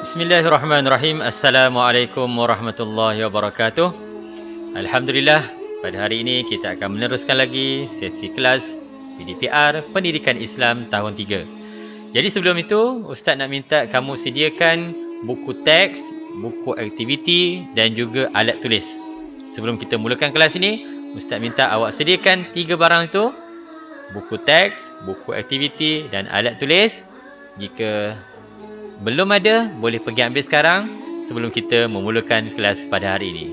Bismillahirrahmanirrahim. Assalamualaikum warahmatullahi wabarakatuh. Alhamdulillah, pada hari ini kita akan meneruskan lagi sesi kelas PDPR Pendidikan Islam tahun 3. Jadi sebelum itu, Ustaz nak minta kamu sediakan buku teks, buku aktiviti dan juga alat tulis. Sebelum kita mulakan kelas ini, Ustaz minta awak sediakan 3 barang itu, buku teks, buku aktiviti dan alat tulis. Jika belum ada, boleh pergi ambil sekarang sebelum kita memulakan kelas pada hari ini.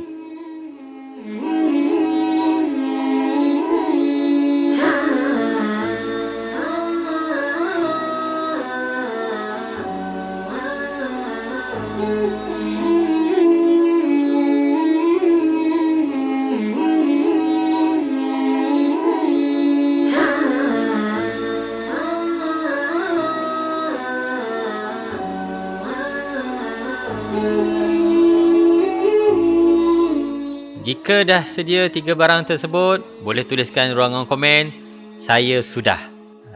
Jika dah sedia 3 barang tersebut, boleh tuliskan ruangan komen, saya sudah.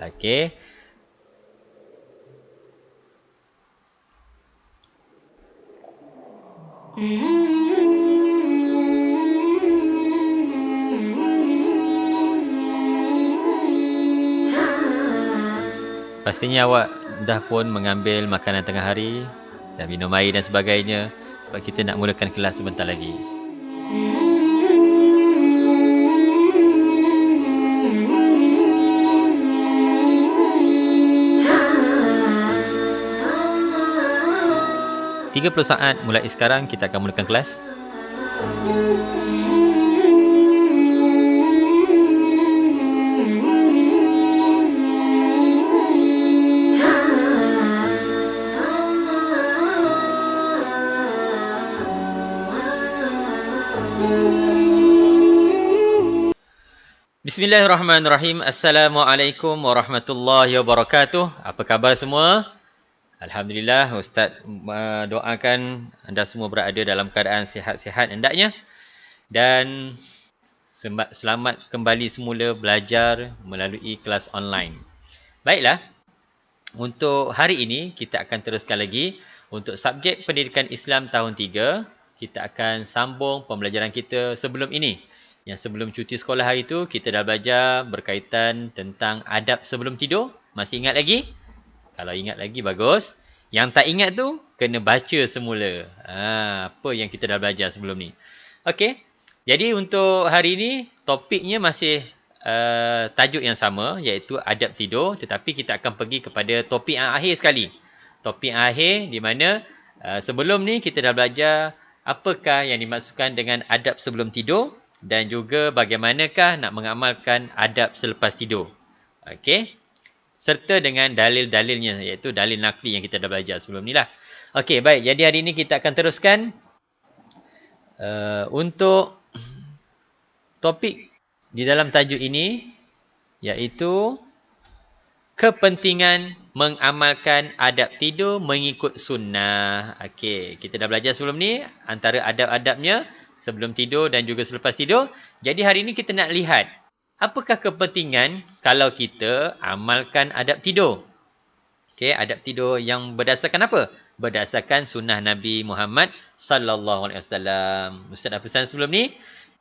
Okey. Pastinya awak dah pun mengambil makanan tengah hari dan minum air dan sebagainya sebab kita nak mulakan kelas sebentar lagi. Tiga 30 saat mulai sekarang kita akan mulakan kelas. Bismillahirrahmanirrahim. Assalamualaikum warahmatullahi wabarakatuh. Apa khabar semua? Alhamdulillah, Ustaz doakan anda semua berada dalam keadaan sihat-sihat hendaknya. Dan selamat kembali semula belajar melalui kelas online. Baiklah, untuk hari ini kita akan teruskan lagi. Untuk subjek pendidikan Islam tahun 3, kita akan sambung pembelajaran kita sebelum ini. Yang sebelum cuti sekolah hari itu, kita dah belajar berkaitan tentang adab sebelum tidur. Masih ingat lagi? Kalau ingat lagi, bagus. Yang tak ingat tu, kena baca semula. Apa yang kita dah belajar sebelum ni. Okey. Jadi untuk hari ini, topiknya masih tajuk yang sama, iaitu adab tidur. Tetapi kita akan pergi kepada topik yang akhir sekali. Topik yang akhir di mana sebelum ni kita dah belajar apakah yang dimaksudkan dengan adab sebelum tidur dan juga bagaimanakah nak mengamalkan adab selepas tidur. Okey. Serta dengan dalil-dalilnya, iaitu dalil nakli yang kita dah belajar sebelum ni lah. Okey, baik. Jadi hari ini kita akan teruskan untuk topik di dalam tajuk ini, iaitu kepentingan mengamalkan adab tidur mengikut sunnah. Okey, kita dah belajar sebelum ni antara adab-adabnya sebelum tidur dan juga selepas tidur. Jadi hari ini kita nak lihat apakah kepentingan kalau kita amalkan adab tidur. Okey, adab tidur yang berdasarkan apa? Berdasarkan sunnah Nabi Muhammad sallallahu alaihi wasallam. Ustaz dah pesan sebelum ni,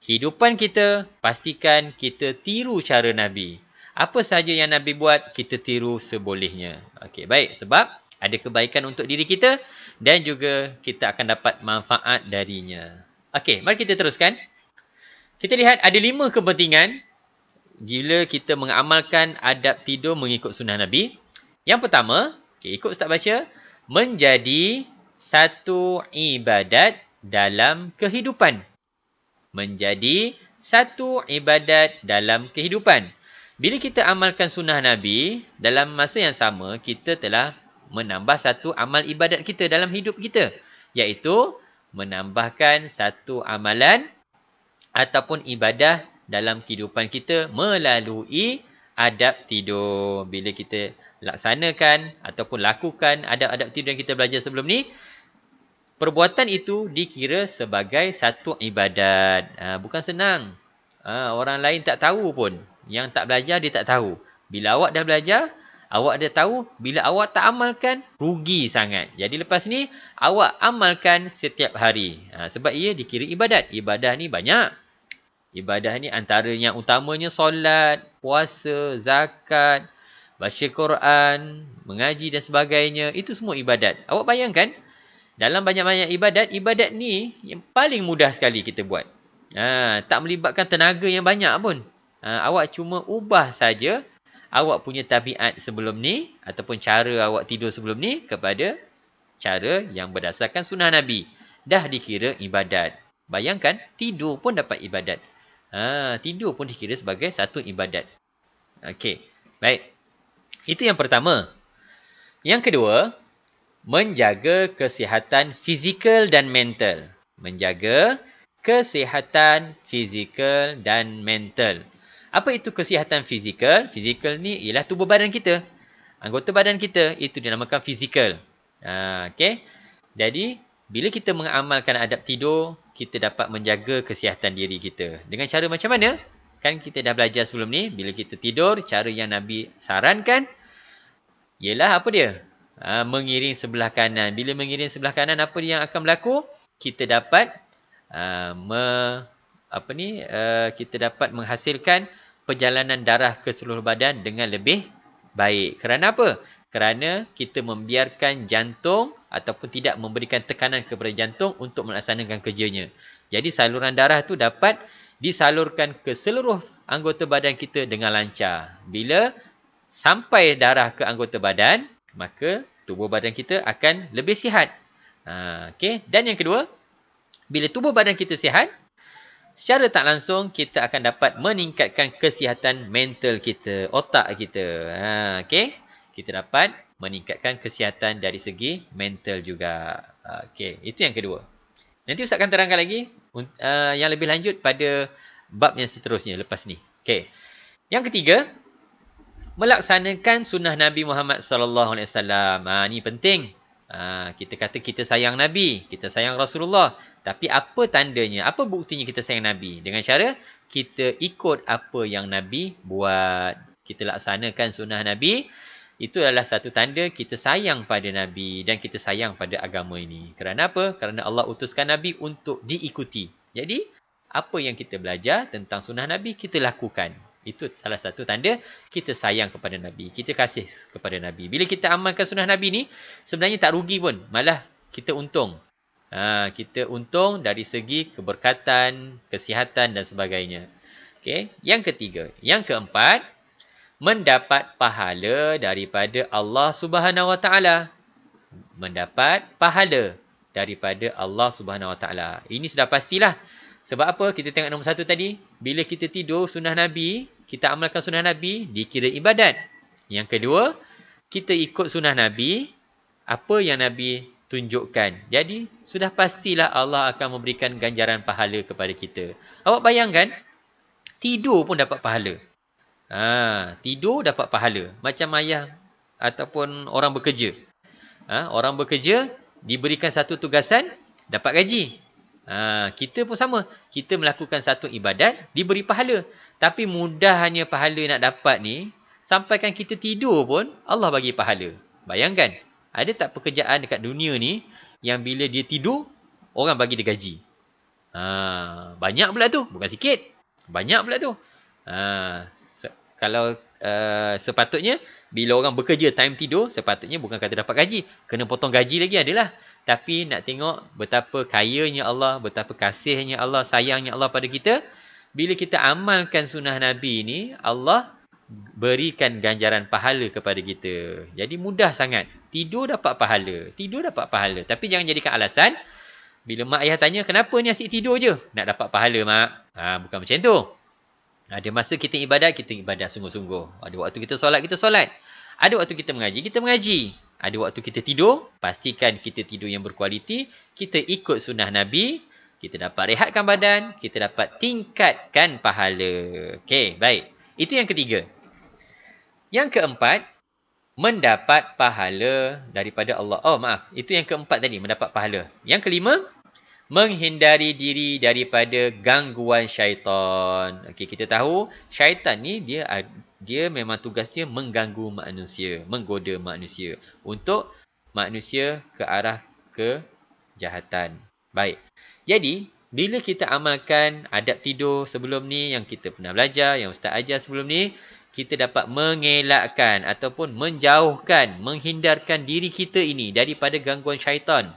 kehidupan kita pastikan kita tiru cara Nabi. Apa sahaja yang Nabi buat, kita tiru sebolehnya. Okey, baik. Sebab ada kebaikan untuk diri kita dan juga kita akan dapat manfaat darinya. Okey, mari kita teruskan. Kita lihat ada 5 kepentingan bila kita mengamalkan adab tidur mengikut sunnah Nabi. Yang pertama, ikut Ustaz baca, menjadi satu ibadat dalam kehidupan. Menjadi satu ibadat dalam kehidupan. Bila kita amalkan sunnah Nabi, dalam masa yang sama, kita telah menambah satu amal ibadat kita dalam hidup kita. Iaitu, menambahkan satu amalan ataupun ibadah dalam kehidupan kita melalui adab tidur. Bila kita laksanakan ataupun lakukan adab-adab tidur yang kita belajar sebelum ni, perbuatan itu dikira sebagai satu ibadat. Bukan senang. Orang lain tak tahu pun. Yang tak belajar, dia tak tahu. Bila awak dah belajar, awak dah tahu. Bila awak tak amalkan, rugi sangat. Jadi lepas ni, awak amalkan setiap hari. Sebab ia dikira ibadat. Ibadah ni banyak. Ibadah ni antara yang utamanya solat, puasa, zakat, baca Quran, mengaji dan sebagainya. Itu semua ibadat. Awak bayangkan, dalam banyak-banyak ibadat, ibadat ni yang paling mudah sekali kita buat. Tak melibatkan tenaga yang banyak pun. Awak cuma ubah saja awak punya tabiat sebelum ni ataupun cara awak tidur sebelum ni kepada cara yang berdasarkan sunnah Nabi. Dah dikira ibadat. Bayangkan, tidur pun dapat ibadat. Tidur pun dikira sebagai satu ibadat. Okey, baik. Itu yang pertama. Yang kedua, menjaga kesihatan fizikal dan mental. Menjaga kesihatan fizikal dan mental. Apa itu kesihatan fizikal? Fizikal ni ialah tubuh badan kita. Anggota badan kita, itu dinamakan fizikal. Okey. Jadi, bila kita mengamalkan adab tidur, kita dapat menjaga kesihatan diri kita. Dengan cara macam mana? Kan kita dah belajar sebelum ni, bila kita tidur, cara yang Nabi sarankan, ialah apa dia? Mengiring sebelah kanan. Bila mengiring sebelah kanan, apa yang akan berlaku? Kita dapat kita dapat menghasilkan perjalanan darah ke seluruh badan dengan lebih baik. Kerana apa? Kerana kita membiarkan jantung ataupun tidak memberikan tekanan kepada jantung untuk melaksanakan kerjanya. Jadi saluran darah tu dapat disalurkan ke seluruh anggota badan kita dengan lancar. Bila sampai darah ke anggota badan, maka tubuh badan kita akan lebih sihat. Okey. Dan yang kedua, bila tubuh badan kita sihat, secara tak langsung kita akan dapat meningkatkan kesihatan mental kita, otak kita. Okey. Kita dapat meningkatkan kesihatan dari segi mental juga. Okey, itu yang kedua. Nanti Ustaz akan terangkan lagi yang lebih lanjut pada bab yang seterusnya lepas ni. Okey. Yang ketiga, melaksanakan sunnah Nabi Muhammad sallallahu alaihi wasallam. Ni penting. Kita kata kita sayang Nabi, kita sayang Rasulullah. Tapi apa tandanya? Apa buktinya kita sayang Nabi? Dengan cara kita ikut apa yang Nabi buat. Kita laksanakan sunnah Nabi. Itu adalah satu tanda kita sayang pada Nabi dan kita sayang pada agama ini. Kerana apa? Kerana Allah utuskan Nabi untuk diikuti. Jadi, apa yang kita belajar tentang sunnah Nabi, kita lakukan. Itu salah satu tanda kita sayang kepada Nabi. Kita kasih kepada Nabi. Bila kita amalkan sunnah Nabi ni, sebenarnya tak rugi pun. Malah kita untung. Kita untung dari segi keberkatan, kesihatan dan sebagainya. Okay. Yang ketiga. Yang keempat, mendapat pahala daripada Allah Subhanahu Wa Taala. Mendapat pahala daripada Allah Subhanahu Wa Taala. Ini sudah pastilah. Sebab apa? Kita tengok nombor satu tadi. Bila kita tidur sunnah Nabi, kita amalkan sunnah Nabi, dikira ibadat. Yang kedua, kita ikut sunnah Nabi, apa yang Nabi tunjukkan. Jadi, sudah pastilah Allah akan memberikan ganjaran pahala kepada kita. Awak bayangkan, tidur pun dapat pahala. Tidur dapat pahala. Macam ayah ataupun orang bekerja. Orang bekerja, diberikan satu tugasan, dapat gaji. Kita pun sama. Kita melakukan satu ibadat, diberi pahala. Tapi mudahnya pahala nak dapat ni, sampaikan kita tidur pun, Allah bagi pahala. Bayangkan, ada tak pekerjaan dekat dunia ni, yang bila dia tidur, orang bagi dia gaji. Banyak pula tu. Bukan sikit. Banyak pula tu. Kalau sepatutnya, bila orang bekerja time tidur, sepatutnya bukan kata dapat gaji. Kena potong gaji lagi adalah. Tapi nak tengok betapa kayanya Allah, betapa kasihnya Allah, sayangnya Allah pada kita. Bila kita amalkan sunnah Nabi ni, Allah berikan ganjaran pahala kepada kita. Jadi mudah sangat. Tidur dapat pahala. Tidur dapat pahala. Tapi jangan jadikan alasan. Bila mak ayah tanya, kenapa ni asyik tidur je? Nak dapat pahala, mak. Bukan macam tu. Ada masa kita ibadah sungguh-sungguh. Ada waktu kita solat. Ada waktu kita mengaji. Ada waktu kita tidur, pastikan kita tidur yang berkualiti. Kita ikut sunnah Nabi. Kita dapat rehatkan badan. Kita dapat tingkatkan pahala. Okey, baik. Itu yang ketiga. Yang keempat, mendapat pahala daripada Allah. Oh, maaf. Itu yang keempat tadi, mendapat pahala. Yang kelima, menghindari diri daripada gangguan syaitan. Okey, kita tahu syaitan ni dia memang tugasnya mengganggu manusia, menggoda manusia untuk manusia ke arah kejahatan. Baik. Jadi, bila kita amalkan adab tidur sebelum ni yang kita pernah belajar, yang ustaz ajar sebelum ni, kita dapat mengelakkan ataupun menjauhkan, menghindarkan diri kita ini daripada gangguan syaitan.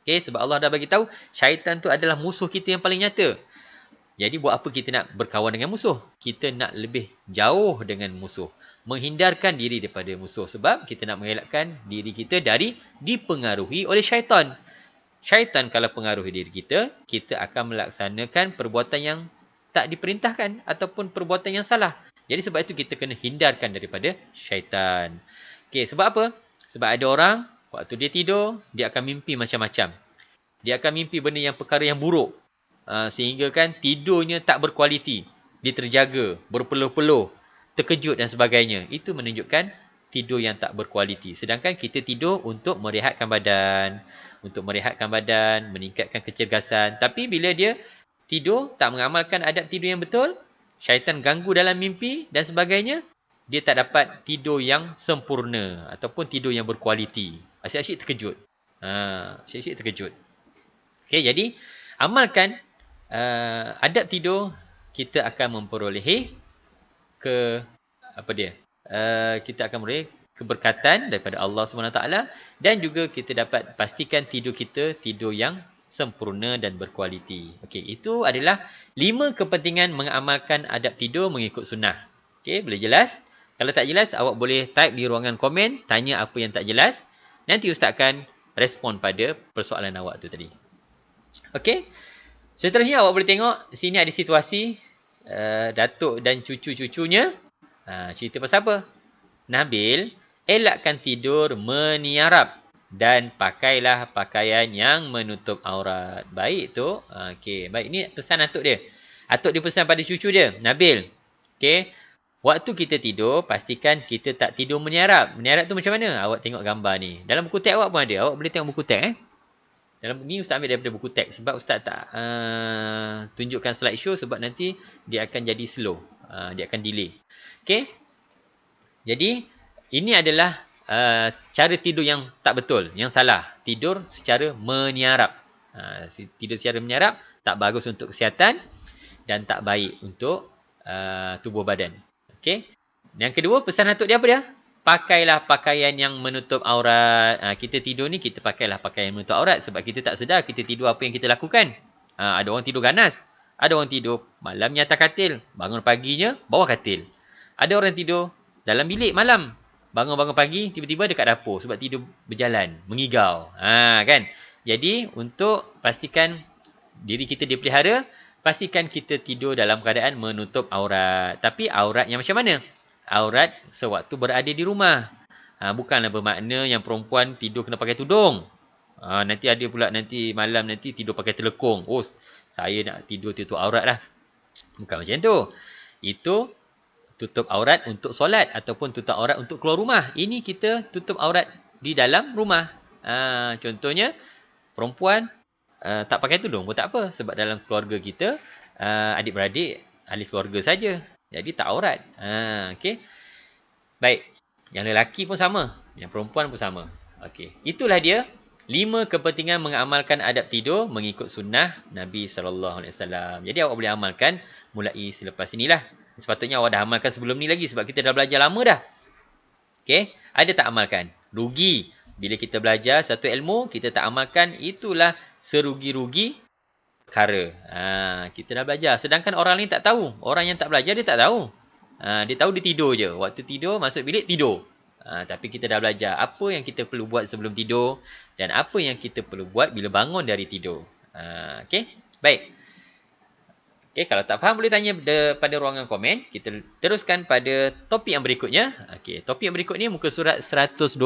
Okay, sebab Allah dah bagi tahu syaitan tu adalah musuh kita yang paling nyata. Jadi buat apa kita nak berkawan dengan musuh? Kita nak lebih jauh dengan musuh. Menghindarkan diri daripada musuh. Sebab kita nak mengelakkan diri kita dari dipengaruhi oleh syaitan. Syaitan kalau pengaruhi diri kita, kita akan melaksanakan perbuatan yang tak diperintahkan ataupun perbuatan yang salah. Jadi sebab itu kita kena hindarkan daripada syaitan. Okay, sebab apa? Sebab ada orang waktu dia tidur, dia akan mimpi macam-macam. Dia akan mimpi benda yang perkara yang buruk. Sehingga kan tidurnya tak berkualiti. Dia terjaga, berpeluh-peluh, terkejut dan sebagainya. Itu menunjukkan tidur yang tak berkualiti. Sedangkan kita tidur untuk merehatkan badan. Untuk merehatkan badan, meningkatkan kecergasan. Tapi bila dia tidur, tak mengamalkan adab tidur yang betul, syaitan ganggu dalam mimpi dan sebagainya, dia tak dapat tidur yang sempurna ataupun tidur yang berkualiti. Asyik-asyik terkejut. Asyik-asyik terkejut. Okey, jadi amalkan adab tidur, kita akan memperolehi kita akan memperoleh keberkatan daripada Allah SWT dan juga kita dapat pastikan tidur kita tidur yang sempurna dan berkualiti. Okey, itu adalah 5 kepentingan mengamalkan adab tidur mengikut sunnah. Okey, boleh jelas? Kalau tak jelas, awak boleh type di ruangan komen, tanya apa yang tak jelas. Nanti Ustaz akan respon pada persoalan awak tu tadi. Okey. Seterusnya awak boleh tengok, sini ada situasi datuk dan cucu-cucunya. Cerita pasal apa? Nabil, elakkan tidur meniarap dan pakailah pakaian yang menutup aurat. Baik tu. Okey, baik, ini pesan atuk dia. Atuk dia pesan pada cucu dia, Nabil. Okey. Waktu kita tidur, pastikan kita tak tidur meniarap. Meniarap tu macam mana? Awak tengok gambar ni. Dalam buku teks awak pun ada. Awak boleh tengok buku teks. Dalam ni Ustaz ambil daripada buku teks. Sebab Ustaz tak tunjukkan slideshow sebab nanti dia akan jadi slow. Dia akan delay. Okey. Jadi, ini adalah cara tidur yang tak betul. Yang salah. Tidur secara meniarap. Tidur secara meniarap tak bagus untuk kesihatan dan tak baik untuk tubuh badan. Okey. Yang kedua, pesan atuk dia apa dia? Pakailah pakaian yang menutup aurat. Kita tidur ni, kita pakailah pakaian yang menutup aurat. Sebab kita tak sedar kita tidur apa yang kita lakukan. Ada orang tidur ganas. Ada orang tidur malamnya atas katil. Bangun paginya, bawah katil. Ada orang tidur dalam bilik malam. Bangun-bangun pagi, tiba-tiba dekat dapur. Sebab tidur berjalan, mengigau. Kan? Jadi, untuk pastikan diri kita dipelihara, pastikan kita tidur dalam keadaan menutup aurat. Tapi aurat yang macam mana? Aurat sewaktu berada di rumah. Bukanlah bermakna yang perempuan tidur kena pakai tudung. Nanti ada pula nanti malam nanti tidur pakai telekung. Oh, saya nak tidur tutup aurat lah. Bukan macam tu. Itu tutup aurat untuk solat ataupun tutup aurat untuk keluar rumah. Ini kita tutup aurat di dalam rumah. Contohnya, perempuan tak pakai tudung pun tak apa. Sebab dalam keluarga kita, adik-beradik, ahli keluarga saja. Jadi tak aurat. Okey. Baik. Yang lelaki pun sama. Yang perempuan pun sama. Okey. Itulah dia 5 kepentingan mengamalkan adab tidur mengikut sunnah Nabi SAW. Jadi awak boleh amalkan mulai selepas inilah. Sepatutnya awak dah amalkan sebelum ni lagi sebab kita dah belajar lama dah. Okey. Ada tak amalkan? Rugi. Bila kita belajar satu ilmu, kita tak amalkan, itulah serugi-rugi perkara. Kita dah belajar. Sedangkan orang lain tak tahu. Orang yang tak belajar, dia tak tahu. Dia tahu dia tidur je. Waktu tidur, masuk bilik, tidur. Tapi kita dah belajar apa yang kita perlu buat sebelum tidur dan apa yang kita perlu buat bila bangun dari tidur. Okey? Baik. Okey, kalau tak faham boleh tanya pada ruangan komen. Kita teruskan pada topik yang berikutnya. Okey, topik yang berikut ni muka surat 125.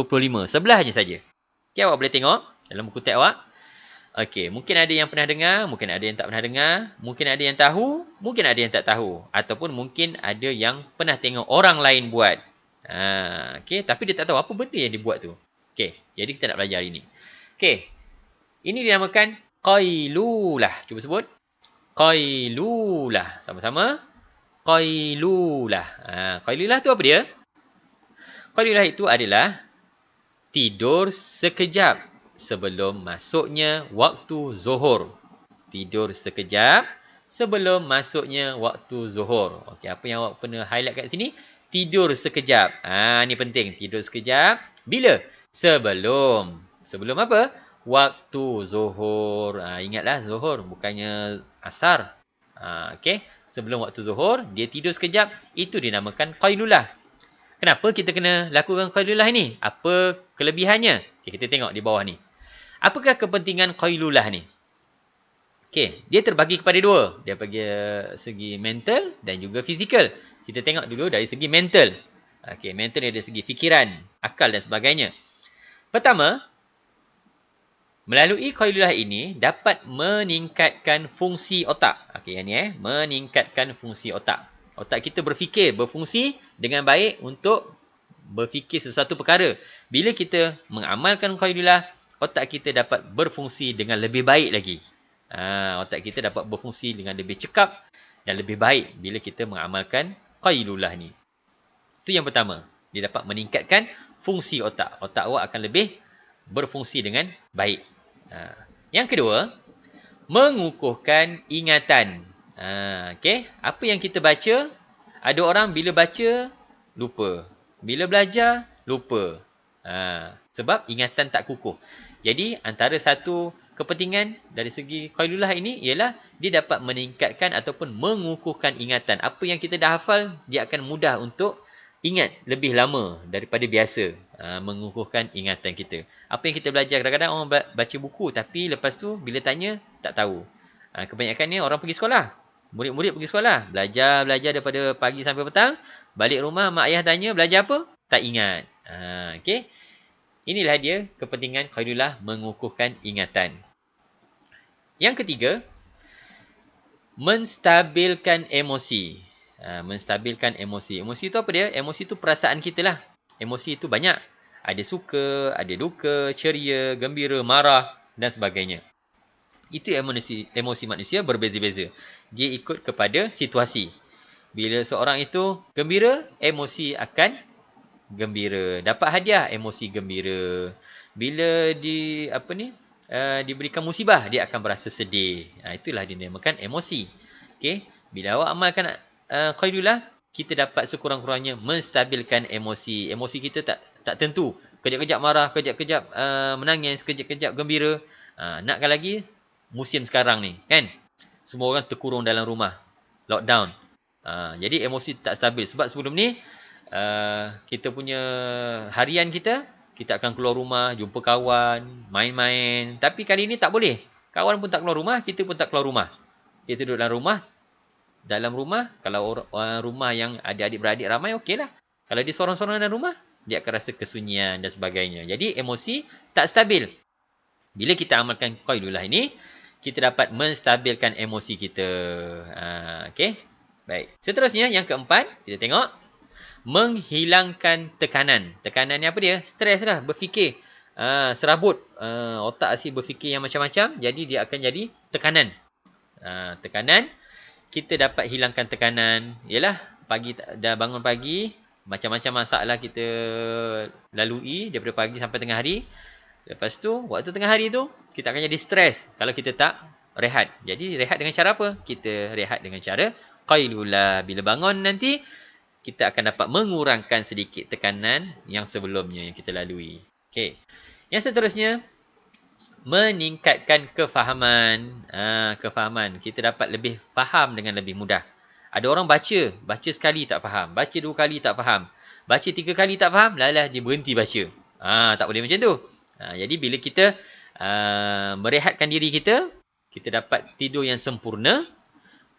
Sebelahnya saja. Okey, awak boleh tengok dalam buku teks awak. Okey, mungkin ada yang pernah dengar, mungkin ada yang tak pernah dengar, mungkin ada yang tahu, mungkin ada yang tak tahu, ataupun mungkin ada yang pernah tengok orang lain buat. Okey, tapi dia tak tahu apa benda yang dia buat tu. Okey, jadi kita nak belajar hari ni. Okey, ini dinamakan qailulah. Cuba sebut. Qailulah. Sama-sama. Qailulah. Qailulah tu apa dia? Qailulah itu adalah tidur sekejap sebelum masuknya waktu zuhur. Tidur sekejap sebelum masuknya waktu zuhur. Okey, apa yang awak pernah highlight kat sini? Tidur sekejap. Ni penting. Tidur sekejap. Bila? Sebelum. Sebelum apa? Waktu zuhur. Ingatlah zuhur bukannya asar. Okey. Sebelum waktu zuhur, dia tidur sekejap. Itu dinamakan qailulah. Kenapa kita kena lakukan qailulah ni? Apa kelebihannya? Okay, kita tengok di bawah ni. Apakah kepentingan qailulah ni? Okey, dia terbagi kepada dua. Dia bagi segi mental dan juga fizikal. Kita tengok dulu dari segi mental. Okey, mental dari segi fikiran, akal dan sebagainya. Pertama, melalui qailulah ini dapat meningkatkan fungsi otak. Okey, yang ni meningkatkan fungsi otak. Otak kita berfungsi dengan baik untuk berfikir sesuatu perkara. Bila kita mengamalkan qailulah, otak kita dapat berfungsi dengan lebih baik lagi. Otak kita dapat berfungsi dengan lebih cekap dan lebih baik bila kita mengamalkan qailulah ni. Itu yang pertama. Dia dapat meningkatkan fungsi otak. Otak awak akan lebih berfungsi dengan baik. Yang kedua, mengukuhkan ingatan. Okey, apa yang kita baca, ada orang bila baca lupa. Bila belajar lupa. Sebab ingatan tak kukuh. Jadi antara satu kepentingan dari segi qailulah ini ialah dia dapat meningkatkan ataupun mengukuhkan ingatan. Apa yang kita dah hafal, dia akan mudah untuk ingat lebih lama daripada biasa. Mengukuhkan ingatan kita. Apa yang kita belajar, kadang-kadang orang baca buku tapi lepas tu bila tanya tak tahu. Kebanyakannya orang pergi sekolah. Murid-murid pergi sekolah. Belajar daripada pagi sampai petang. Balik rumah mak ayah tanya belajar apa? Tak ingat. Okey. Inilah dia kepentingan qailulah, mengukuhkan ingatan. Yang ketiga, menstabilkan emosi. Menstabilkan emosi. Emosi itu apa dia? Emosi itu perasaan kita lah. Emosi itu banyak. Ada suka, ada duka, ceria, gembira, marah dan sebagainya. Itu emosi manusia berbeza-beza. Dia ikut kepada situasi. Bila seorang itu gembira, emosi akan gembira. Dapat hadiah, emosi gembira. Bila diberikan musibah, dia akan berasa sedih. Itulah dinamakan emosi. Okey, bila awak amalkan qailulah, kita dapat sekurang-kurangnya menstabilkan emosi. Emosi kita tak tentu. Kejap-kejap marah, kejap-kejap menangis, kejap-kejap gembira. Nakkan lagi musim sekarang ni, kan? Semua orang terkurung dalam rumah. Lockdown. Jadi emosi tak stabil. Sebab sebelum ni, kita punya harian kita akan keluar rumah, jumpa kawan, main-main. Tapi kali ni tak boleh. Kawan pun tak keluar rumah, kita pun tak keluar rumah. Kita duduk dalam rumah. Dalam rumah, kalau rumah yang ada adik-beradik ramai, okeylah. Kalau dia sorang-sorang dalam rumah, dia akan rasa kesunyian dan sebagainya. Jadi emosi tak stabil. Bila kita amalkan qailulah ini, kita dapat menstabilkan emosi kita. Okey. Baik. Seterusnya, yang keempat, kita tengok. Menghilangkan tekanan. Tekanan ni apa dia? Stres lah, berfikir. Serabut. Otak asyik berfikir yang macam-macam. Jadi dia akan jadi tekanan. Tekanan. Kita dapat hilangkan tekanan. Yalah, dah bangun pagi. Macam-macam masalah kita lalui daripada pagi sampai tengah hari. Lepas tu, waktu tengah hari tu, kita akan jadi stres kalau kita tak rehat. Jadi, rehat dengan cara apa? Kita rehat dengan cara qailulah. Bila bangun nanti, kita akan dapat mengurangkan sedikit tekanan yang sebelumnya yang kita lalui. Okey. Yang seterusnya, meningkatkan kefahaman. Kefahaman. Kita dapat lebih faham dengan lebih mudah. Ada orang baca sekali tak faham. Baca 2 kali tak faham. Baca 3 kali tak faham, lalah dia berhenti baca. Tak boleh macam tu. Jadi bila kita merehatkan diri kita, kita dapat tidur yang sempurna,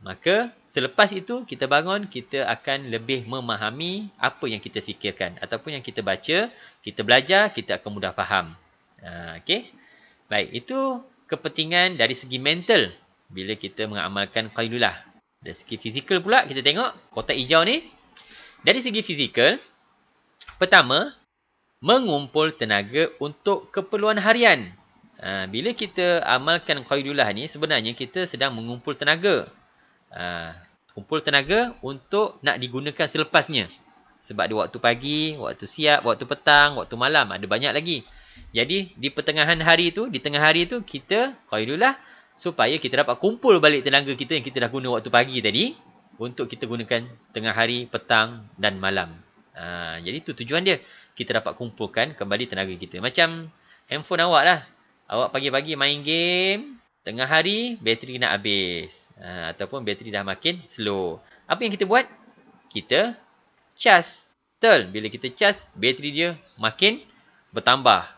maka selepas itu kita bangun, kita akan lebih memahami apa yang kita fikirkan ataupun yang kita baca, kita belajar, kita akan mudah faham. Okey. Baik, itu kepentingan dari segi mental bila kita mengamalkan qailulah. Dari segi fizikal pula, kita tengok kotak hijau ni. Dari segi fizikal, pertama, mengumpul tenaga untuk keperluan harian. Bila kita amalkan qailulah ni, sebenarnya kita sedang mengumpul tenaga. Kumpul tenaga untuk nak digunakan selepasnya. Sebab ada waktu pagi, waktu siap, waktu petang, waktu malam. Ada banyak lagi. Jadi, di pertengahan hari tu, di tengah hari tu, kita qailulah supaya kita dapat kumpul balik tenaga kita yang kita dah guna waktu pagi tadi untuk kita gunakan tengah hari, petang dan malam. Jadi, itu tujuan dia. Kita dapat kumpulkan kembali tenaga kita. Macam handphone awak lah. Awak pagi-pagi main game, tengah hari, bateri nak habis. Ataupun bateri dah makin slow. Apa yang kita buat? Kita cas. Betul. Bila kita cas, bateri dia makin bertambah.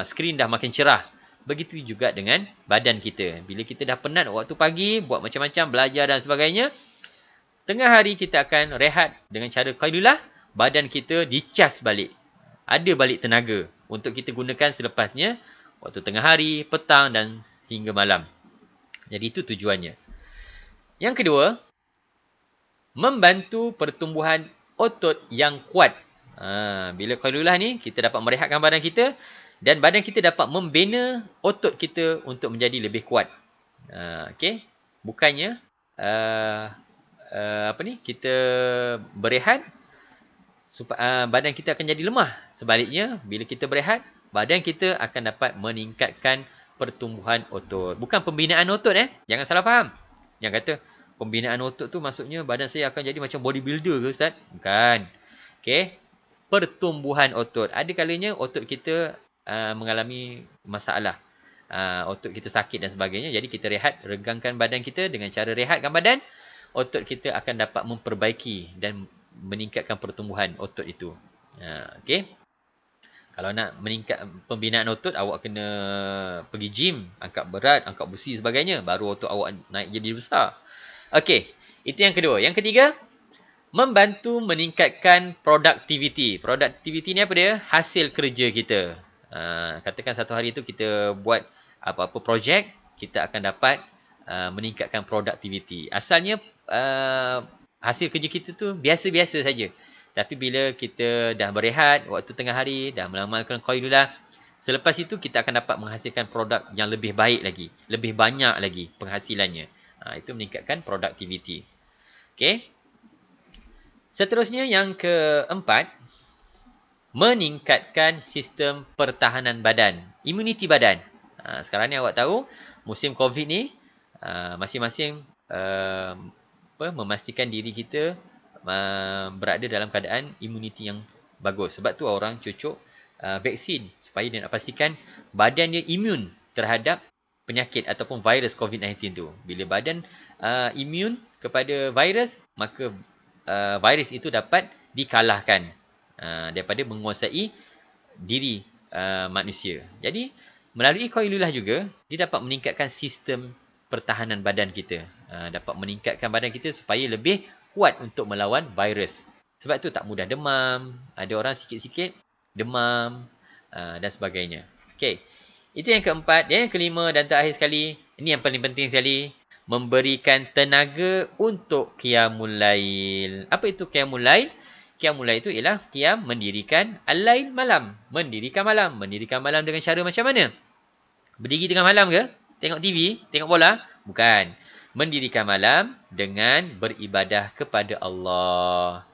Skrin dah makin cerah. Begitu juga dengan badan kita. Bila kita dah penat waktu pagi, buat macam-macam, belajar dan sebagainya, tengah hari kita akan rehat dengan cara qailulah, badan kita dicas balik. Ada balik tenaga untuk kita gunakan selepasnya, waktu tengah hari, petang dan hingga malam. Jadi itu tujuannya. Yang kedua, membantu pertumbuhan otot yang kuat. Bila qailulah ni, kita dapat merehatkan badan kita dan badan kita dapat membina otot kita untuk menjadi lebih kuat. Okey. Bukannya kita berehat, badan kita akan jadi lemah. Sebaliknya, bila kita berehat, badan kita akan dapat meningkatkan pertumbuhan otot. Bukan pembinaan otot Jangan salah faham. Yang kata, pembinaan otot tu maksudnya badan saya akan jadi macam bodybuilder ke Ustaz? Bukan. Okey. Pertumbuhan otot. Ada kalanya otot kita mengalami masalah. Otot kita sakit dan sebagainya. Jadi kita rehat, regangkan badan kita. Dengan cara rehatkan badan, otot kita akan dapat memperbaiki dan meningkatkan pertumbuhan otot itu. Okey. Kalau nak meningkat pembinaan otot, awak kena pergi gym, angkat berat, angkat besi sebagainya. Baru otot awak naik jadi besar. Okey. Itu yang kedua. Yang ketiga, membantu meningkatkan produktiviti. Produktiviti ni apa dia? Hasil kerja kita. Katakan satu hari tu kita buat apa-apa projek, kita akan dapat meningkatkan produktiviti. Asalnya hasil kerja kita tu biasa-biasa saja. Tapi bila kita dah berehat waktu tengah hari, dah mengamalkan qailulah, selepas itu kita akan dapat menghasilkan produk yang lebih baik lagi, lebih banyak lagi penghasilannya. Itu meningkatkan produktiviti. Okey. Seterusnya yang keempat, meningkatkan sistem pertahanan badan, imuniti badan. Sekarang ni awak tahu, musim COVID ni, masing-masing memastikan diri kita berada dalam keadaan imuniti yang bagus. Sebab tu orang cucuk vaksin supaya dia nak pastikan badan dia imun terhadap penyakit ataupun virus COVID-19 tu. Bila badan imun kepada virus, maka virus itu dapat dikalahkan daripada menguasai diri manusia. Jadi, melalui qailulah juga, dia dapat meningkatkan sistem pertahanan badan kita. Dapat meningkatkan badan kita supaya lebih kuat untuk melawan virus. Sebab tu tak mudah demam. Ada orang sikit-sikit demam dan sebagainya. Okey. Itu yang keempat. Yang kelima dan terakhir sekali, ini yang paling penting sekali, memberikan tenaga untuk qiyamul lail. Apa itu qiyamul lail? Qiyamul lail itu ialah qiyam mendirikan al-lail malam. Mendirikan malam. Mendirikan malam dengan cara macam mana? Berdiri tengah malam ke? Tengok TV? Tengok bola? Bukan. Mendirikan malam dengan beribadah kepada Allah.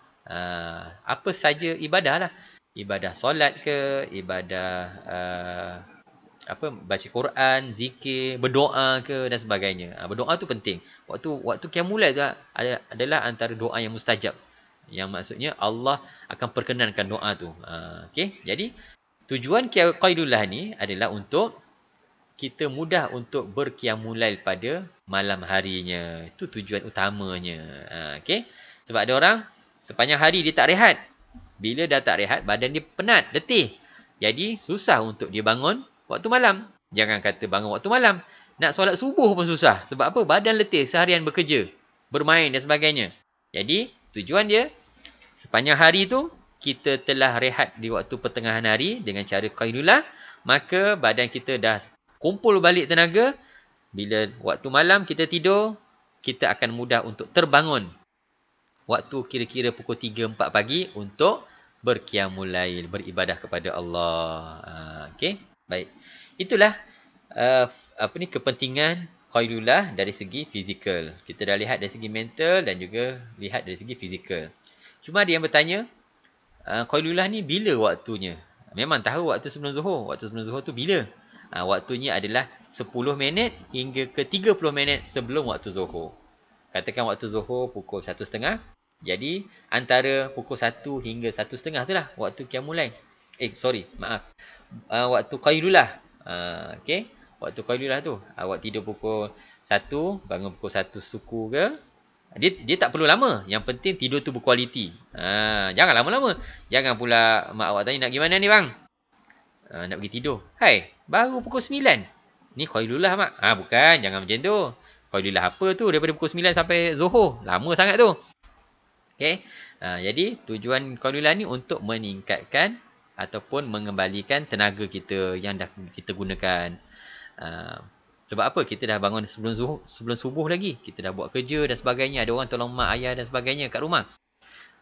Apa saja ibadah lah. Ibadah solat ke, ibadah baca Quran, zikir, berdoa ke dan sebagainya. Berdoa tu penting. Waktu qiyamul lail tu adalah antara doa yang mustajab. Yang maksudnya Allah akan perkenankan doa tu. Okey. Jadi tujuan qailulah ni adalah untuk kita mudah untuk berqiyamul lail pada malam harinya. Itu tujuan utamanya. Okey. Sebab ada orang sepanjang hari dia tak rehat. Bila dah tak rehat, badan dia penat, letih. Jadi, susah untuk dia bangun waktu malam. Jangan kata bangun waktu malam. Nak solat subuh pun susah. Sebab apa? Badan letih seharian bekerja, bermain dan sebagainya. Jadi, tujuan dia, sepanjang hari tu, kita telah rehat di waktu pertengahan hari dengan cara qailulah, maka badan kita dah kumpul balik tenaga. Bila waktu malam kita tidur, kita akan mudah untuk terbangun waktu kira-kira pukul 3-4 pagi untuk berqiyamul lail, beribadah kepada Allah. Okey, baik. Itulah kepentingan qailullah dari segi fizikal. Kita dah lihat dari segi mental dan juga lihat dari segi fizikal. Cuma ada yang bertanya, qailullah ni bila waktunya? Memang tahu waktu sebelum zuhur. Waktu sebelum zuhur tu bila? Waktunya adalah 10 minit hingga ke 30 minit sebelum waktu zuhur. Katakan waktu zuhur pukul 1.30. Jadi, antara pukul 1 hingga 1.30 tu lah waktu qiyamul lail. Maaf. Waktu qailullah. Okey. Waktu qailullah tu. Awak tidur pukul 1, bangun pukul 1 suku ke. Dia tak perlu lama. Yang penting tidur tu berkualiti. Jangan lama-lama. Jangan pula mak awak tanya, nak pergi mana ni bang? Nak pergi tidur. Hai, baru pukul 9. Ni qailullah mak. Bukan. Jangan macam tu. Qailullah apa tu? Daripada pukul 9 sampai zuhur. Lama sangat tu. Okey. Jadi, tujuan qailullah ni untuk meningkatkan ataupun mengembalikan tenaga kita yang dah kita gunakan. Sebab apa? Kita dah bangun sebelum subuh lagi. Kita dah buat kerja dan sebagainya. Ada orang tolong mak ayah dan sebagainya kat rumah.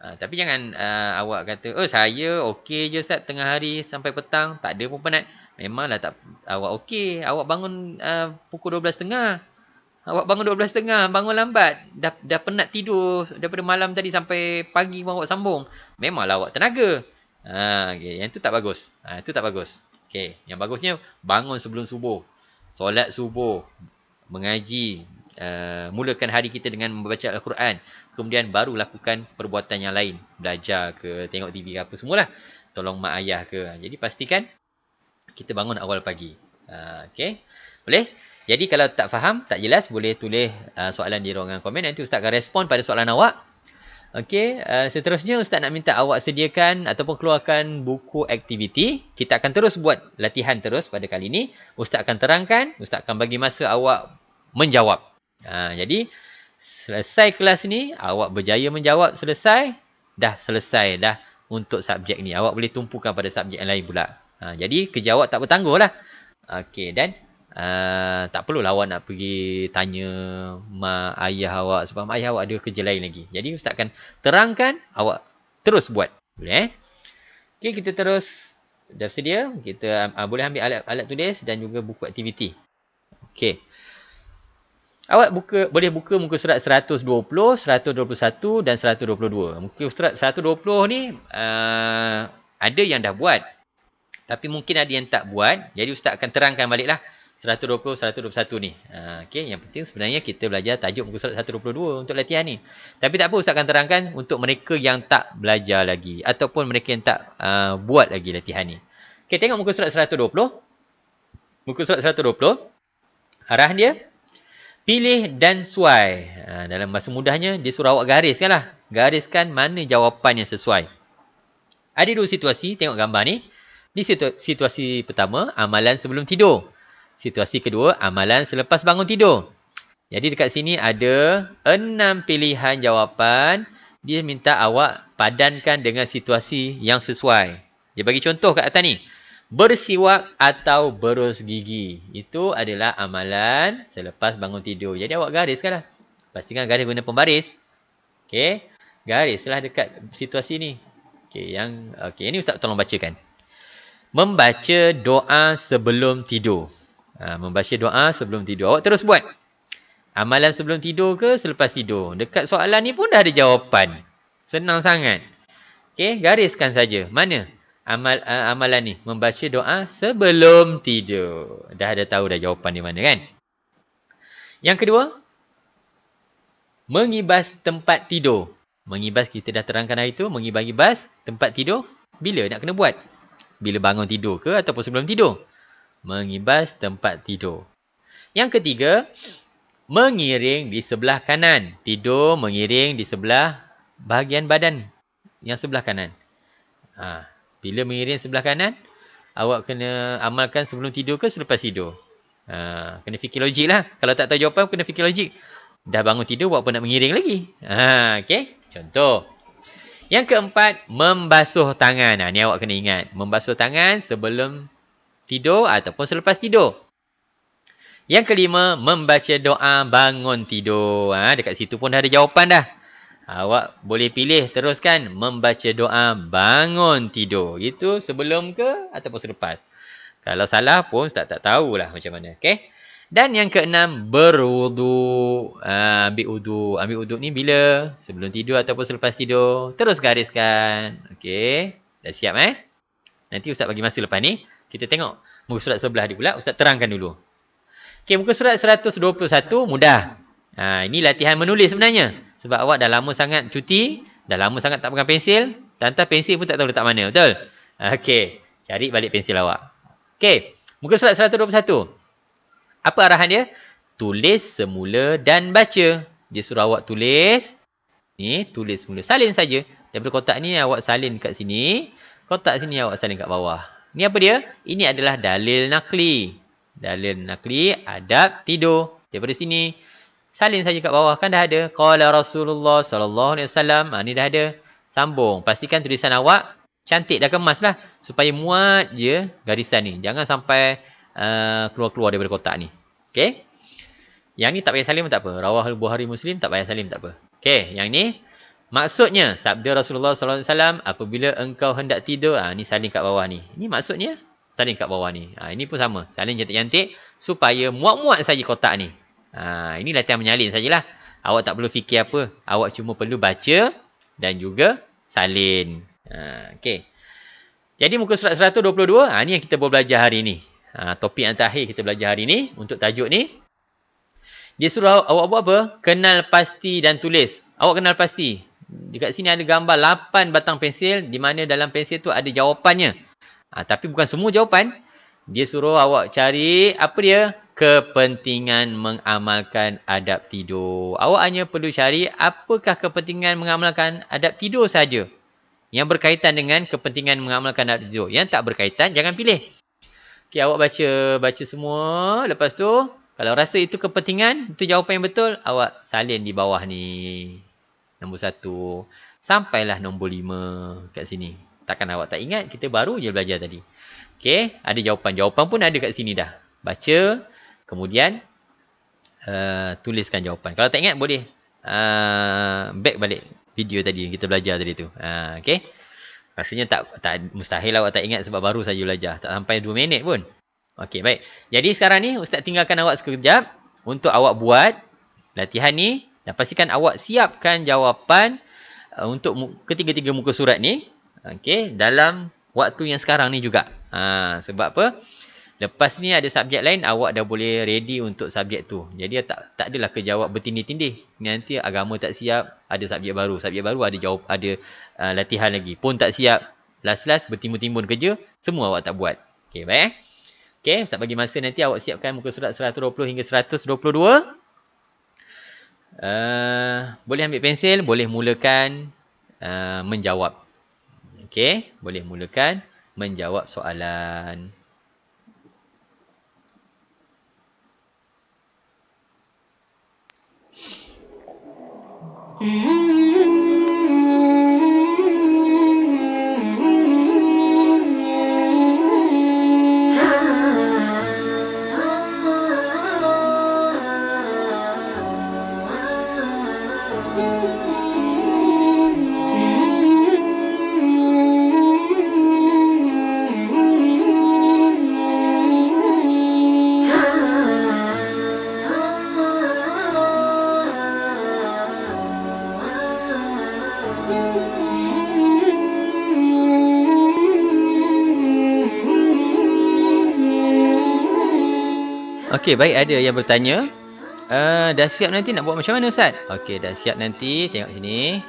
Tapi jangan awak kata, saya okey je Ustaz tengah hari sampai petang. Tak ada pun penat. Memanglah tak awak okey. Awak bangun pukul 12.30. Awak bangun 12.30. Bangun lambat. Dah penat tidur daripada malam tadi sampai pagi awak sambung. Memanglah awak tenaga. Okay. Yang tu tak bagus. Itu tak bagus. Okay. Yang bagusnya bangun sebelum subuh. Solat subuh, mengaji, mulakan hari kita dengan membaca Al-Quran. Kemudian baru lakukan perbuatan yang lain. Belajar ke, tengok TV ke apa, semualah. Tolong mak ayah ke. Jadi pastikan kita bangun awal pagi. Okay. Boleh? Jadi kalau tak faham, tak jelas, boleh tulis soalan di ruangan komen. Nanti Ustaz akan respon pada soalan awak. Okey, seterusnya Ustaz nak minta awak sediakan ataupun keluarkan buku aktiviti. Kita akan terus buat latihan terus pada kali ini. Ustaz akan terangkan, Ustaz akan bagi masa awak menjawab. Jadi, selesai kelas ni, awak berjaya menjawab selesai, dah selesai dah untuk subjek ni. Awak boleh tumpukan pada subjek yang lain pula. Jadi, kerja awak tak bertangguh lah. Okey, dan tak perlulah awak nak pergi tanya mak ayah awak sebab mak ayah awak ada kerja lain lagi. Jadi Ustaz akan terangkan, awak terus buat. Boleh Okey, kita terus dah sedia. Kita boleh ambil alat tulis dan juga buku aktiviti. Okey. Awak boleh buka muka surat 120, 121 dan 122. Muka surat 120 ni ada yang dah buat. Tapi mungkin ada yang tak buat. Jadi Ustaz akan terangkan baliklah 120, 121 ni. Okey, yang penting sebenarnya kita belajar tajuk muka surat 122 untuk latihan ni. Tapi tak apa, Ustaz akan terangkan untuk mereka yang tak belajar lagi ataupun mereka yang tak buat lagi latihan ni. Okey, tengok muka surat 120. Muka surat 120. Arah dia, pilih dan suai. Dalam bahasa mudahnya, dia suruh awak gariskan lah. Gariskan mana jawapan yang sesuai. Ada dua situasi, tengok gambar ni. Di situasi pertama, amalan sebelum tidur. Situasi kedua, amalan selepas bangun tidur. Jadi dekat sini ada 6 pilihan jawapan. Dia minta awak padankan dengan situasi yang sesuai. Dia bagi contoh kat atas ni. Bersiwak atau berus gigi. Itu adalah amalan selepas bangun tidur. Jadi awak gariskan lah. Pastikan garis guna pembaris. Okey. Garislah dekat situasi ni. Okey, ini Ustaz tolong bacakan. Membaca doa sebelum tidur. Membaca doa sebelum tidur. Awak terus buat. Amalan sebelum tidur ke selepas tidur? Dekat soalan ni pun dah ada jawapan. Senang sangat. Okey, gariskan saja. Mana amalan ni? Membaca doa sebelum tidur. Dah ada tahu dah jawapan di mana kan? Yang kedua, mengibas tempat tidur. Mengibas, kita dah terangkan hari tu. Mengibas tempat tidur. Bila nak kena buat? Bila bangun tidur ke ataupun sebelum tidur? Mengibas tempat tidur. Yang ketiga, mengiring di sebelah kanan. Tidur mengiring di sebelah bahagian badan yang sebelah kanan. Bila mengiring sebelah kanan, awak kena amalkan sebelum tidur ke selepas tidur? Kena fikir logik lah. Kalau tak tahu jawapan, kena fikir logik. Dah bangun tidur, buat apa nak mengiring lagi? Okey, contoh. Yang keempat, membasuh tangan. Ni awak kena ingat. Membasuh tangan sebelum tidur ataupun selepas tidur. Yang kelima, membaca doa bangun tidur. Dekat situ pun dah ada jawapan dah. Awak boleh pilih teruskan membaca doa bangun tidur. Itu sebelum ke ataupun selepas. Kalau salah pun Ustaz tak tahulah macam mana. Okey. Dan yang keenam, berwudu. Ambil wudu. Ambil wudu ni bila? Sebelum tidur ataupun selepas tidur. Terus gariskan. Okey. Dah siap Nanti Ustaz bagi masa lepas ni. Kita tengok muka surat sebelah dia pula. Ustaz terangkan dulu. Okey, muka surat 121 mudah. Ini latihan menulis sebenarnya. Sebab awak dah lama sangat cuti. Dah lama sangat tak pegang pensil. Tantang pensil pun tak tahu letak mana. Betul? Okey. Cari balik pensil awak. Okey. Muka surat 121. Apa arahan dia? Tulis semula dan baca. Dia suruh awak tulis. Ni, tulis semula. Salin saja. Daripada kotak ni, awak salin kat sini. Kotak sini, awak salin kat bawah. Ni apa dia? Ini adalah dalil nakli. Dalil nakli, adab tidur. Daripada sini. Salin saja kat bawah. Kan dah ada. Qala Rasulullah SAW. Ni dah ada. Sambung. Pastikan tulisan awak cantik dah kemas lah. Supaya muat je garisan ni. Jangan sampai keluar-keluar daripada kotak ni. Okey. Yang ni tak payah salin pun tak apa. Rawahul Bukhari Muslim tak payah salin tak apa. Okey. Yang ni. Maksudnya. Sabda Rasulullah SAW. Apabila engkau hendak tidur. Ni salin kat bawah ni. Ini maksudnya. Salin kat bawah ni. Ini pun sama. Salin cantik-cantik. Supaya muat-muat saja kotak ni. Ini latihan menyalin sajalah. Awak tak perlu fikir apa. Awak cuma perlu baca. Dan juga salin. Okey. Jadi muka surat 122. Ni yang kita boleh belajar hari ni. Topik yang terakhir kita belajar hari ni. Untuk tajuk ni. Dia suruh awak buat apa? Kenal pasti dan tulis. Awak kenal pasti. Dekat sini ada gambar 8 batang pensil. Di mana dalam pensil tu ada jawapannya. Tapi bukan semua jawapan. Dia suruh awak cari. Apa dia? Kepentingan mengamalkan adab tidur. Awak hanya perlu cari apakah kepentingan mengamalkan adab tidur saja. Yang berkaitan dengan kepentingan mengamalkan adab tidur. Yang tak berkaitan, jangan pilih. Okey, awak baca semua. Lepas tu, kalau rasa itu kepentingan, itu jawapan yang betul, awak salin di bawah ni. Nombor 1. Sampailah nombor 5 kat sini. Takkan awak tak ingat, kita baru je belajar tadi. Okey, ada jawapan. Jawapan pun ada kat sini dah. Baca, kemudian tuliskan jawapan. Kalau tak ingat, boleh back balik video tadi yang kita belajar tadi tu. Okey. Rasanya tak mustahil awak tak ingat sebab baru saja belajar. Tak sampai 2 minit pun. Okey, baik. Jadi sekarang ni Ustaz tinggalkan awak sekejap untuk awak buat latihan ni dan pastikan awak siapkan jawapan untuk ketiga-tiga muka surat ni. Okey, dalam waktu yang sekarang ni juga. Sebab apa? Lepas ni ada subjek lain, awak dah boleh ready untuk subjek tu. Jadi tak adalah kejawab bertindih-tindih. Nanti agama tak siap, ada subjek baru. Subjek baru ada latihan lagi. Pun tak siap. Last-last bertimbun-timbun kerja, semua awak tak buat. Okey, baik Okey, Ustaz bagi masa nanti awak siapkan muka surat 120 hingga 122. Boleh ambil pensil, boleh mulakan menjawab. Okey, boleh mulakan menjawab soalan. Okey, baik, ada yang bertanya. Dah siap nanti nak buat macam mana Ustaz? Okey, dah siap nanti. Tengok sini.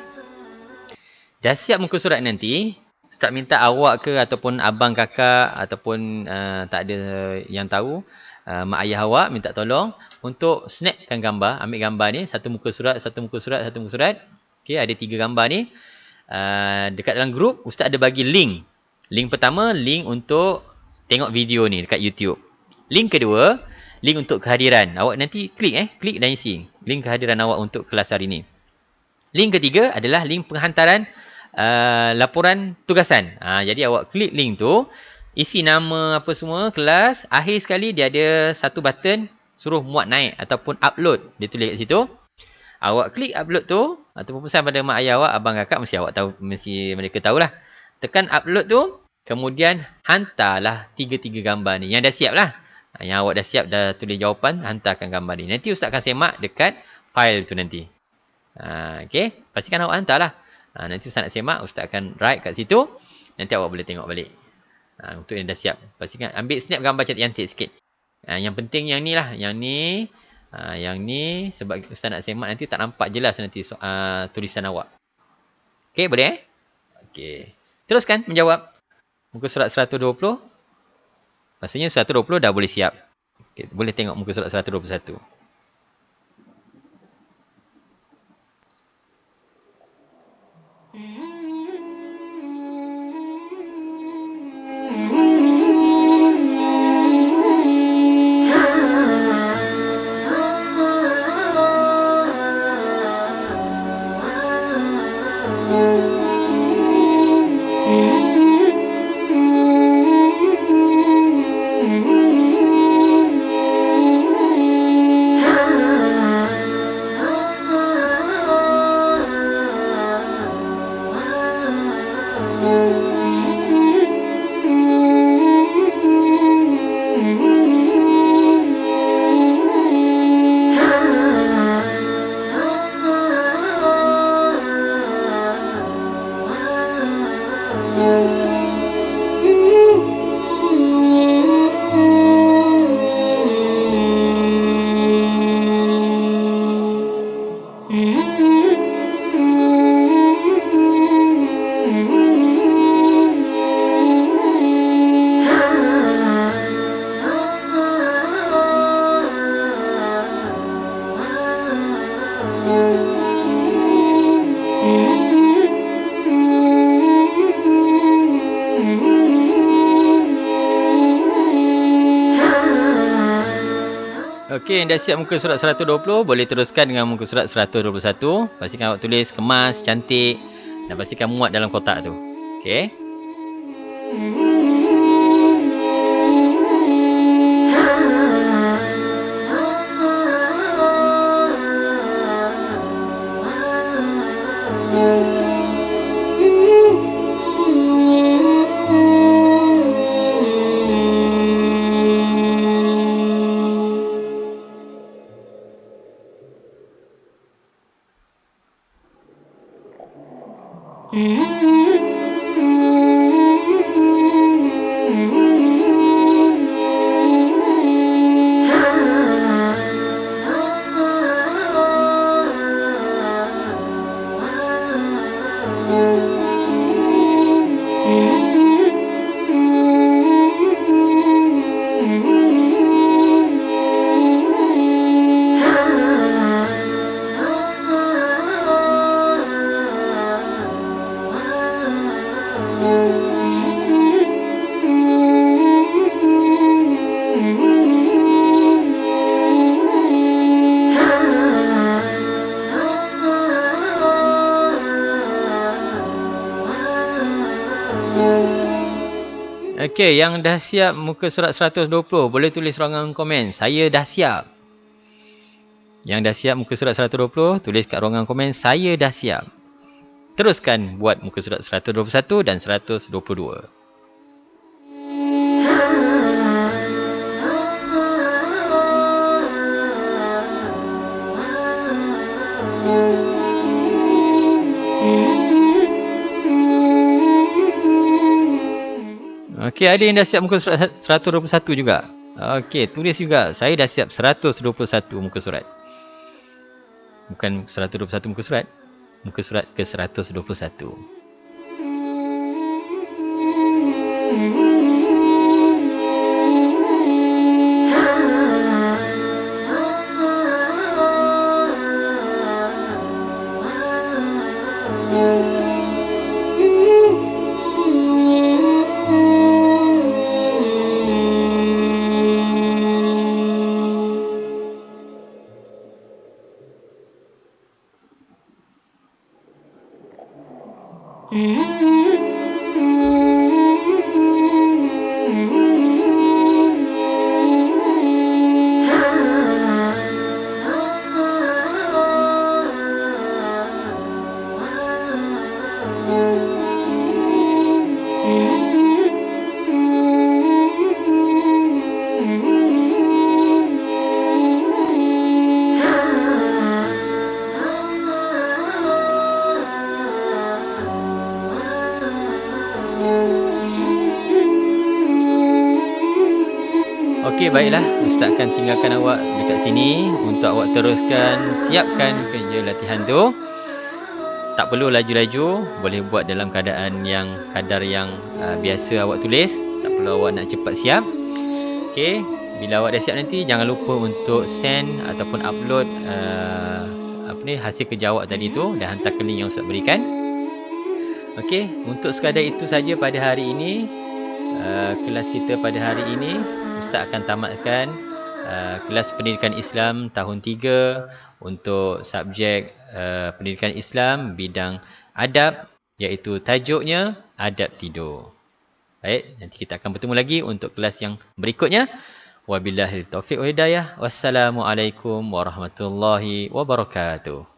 Dah siap muka surat nanti. Ustaz minta awak ke ataupun abang kakak ataupun tak ada yang tahu. Mak ayah awak minta tolong untuk snapkan gambar. Ambil gambar ni. Satu muka surat, satu muka surat, satu muka surat. Okey, ada 3 gambar ni. dekat dalam grup ustaz ada bagi link. Link pertama, link untuk tengok video ni dekat YouTube. Link kedua, link untuk kehadiran. Awak nanti klik dan isi link kehadiran awak untuk kelas hari ni. Link ketiga adalah link penghantaran laporan tugasan. Jadi awak klik link tu, isi nama apa semua kelas, akhir sekali dia ada satu button suruh muat naik ataupun upload. Dia tulis kat situ. Awak klik upload tu ataupun pesan pada mak ayah awak, abang kakak, mesti mereka tahulah. Tekan upload tu, kemudian hantarlah 3 gambar ni. Yang dah siap lah. Yang awak dah siap, dah tulis jawapan, hantarkan gambar ni. Nanti ustaz akan semak dekat file tu nanti. Okey, pastikan awak hantarlah. Nanti ustaz nak semak, ustaz akan write kat situ. Nanti awak boleh tengok balik. Untuk yang dah siap, pastikan ambil snap gambar cantik-cantik sikit. Yang penting yang ni lah, yang ni sebab ustaz nak semak nanti tak nampak jelas nanti tulisan awak. Okey, boleh Okey. Teruskan menjawab. Muka surat 120. Maksudnya 120 dah boleh siap. Okey, boleh tengok muka surat 121. Okey, dah siap muka surat 120, boleh teruskan dengan muka surat 121. Pastikan awak tulis kemas, cantik dan pastikan muat dalam kotak tu. Okey. Okey, yang dah siap muka surat 120, boleh tulis ruangan komen, saya dah siap. Yang dah siap muka surat 120, tulis kat ruangan komen, saya dah siap. Teruskan buat muka surat 121 dan 122. Okey, ada yang dah siap muka surat 121 juga. Okey, tulis juga. Saya dah siap 121 muka surat. Bukan 121 muka surat. Muka surat ke 121. Okey, baiklah. Ustaz akan tinggalkan awak dekat sini untuk awak teruskan siapkan kerja latihan tu. Tak perlu laju-laju, boleh buat dalam keadaan yang kadar yang biasa awak tulis. Tak perlu awak nak cepat siap. Okey, bila awak dah siap nanti jangan lupa untuk send ataupun upload hasil kerja awak tadi tu dan hantar ke link yang Ustaz berikan. Okey, untuk sekadar itu saja pada hari ini. Kelas kita pada hari ini Ustaz akan tamatkan kelas pendidikan Islam tahun 3 untuk subjek pendidikan Islam bidang adab, iaitu tajuknya adab tidur. Baik, nanti kita akan bertemu lagi untuk kelas yang berikutnya. Wabillahi taufiq wal hidayah. Wassalamualaikum warahmatullahi wabarakatuh.